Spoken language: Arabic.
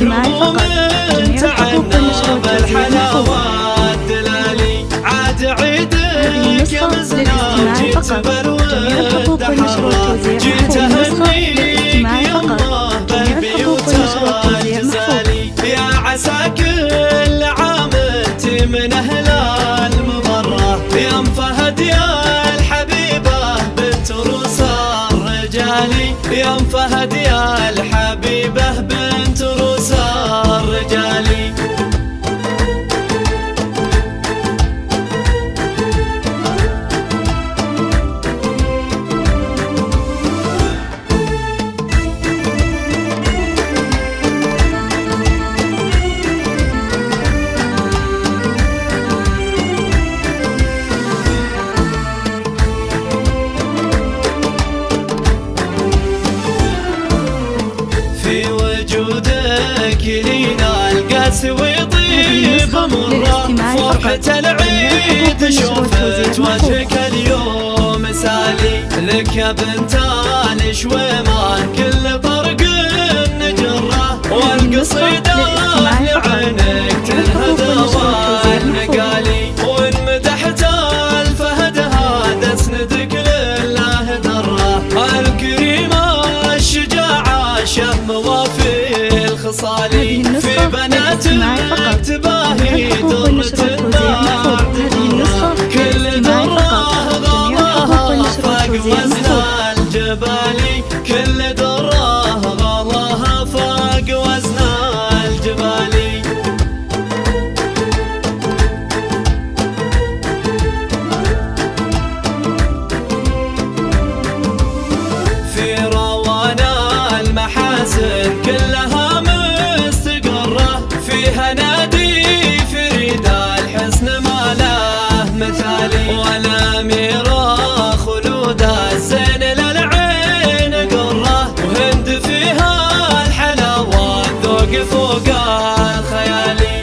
الاجتماعي فقط. جميع الحقوق والنشر والتوزيع محفوظ. دلالي عاد عيدك يا للاستماع فقط. جميع الحقوق والنشر والتوزيع محفوظ. للاستماع فقط. جميع الحقوق والنشر والتوزيع محفوظ. يا عسى كل عام انت من اهل المبرة يا ام فهد يا الحبيبة بنت روس الرجالي يا ام فهد يا الحبيبة بنت روس الرجالي. وجودك لينا القاس ويطيب مره فرحة العيد شوفت وجهك اليوم سالي لك يا بنت الشويمان كل طرق نجره والقصيدة لعينك تنهدى والنقالي وان مدحت الفهد هذا اسندك لله دره الكريمة الشجاعة شهم وافي الخصالي في بناتك تباهي درة النار كل درة غلاها فاق وزن الجبالي كل درة غلاها فاق وزن الجبالي. في روانا المحاسن كلها مستقرة فيها نادي فريد الحسن ما له مثالي والأميرة خلود الزين للعين قرة وهند فيها الحلا والذوق فوق الخيالي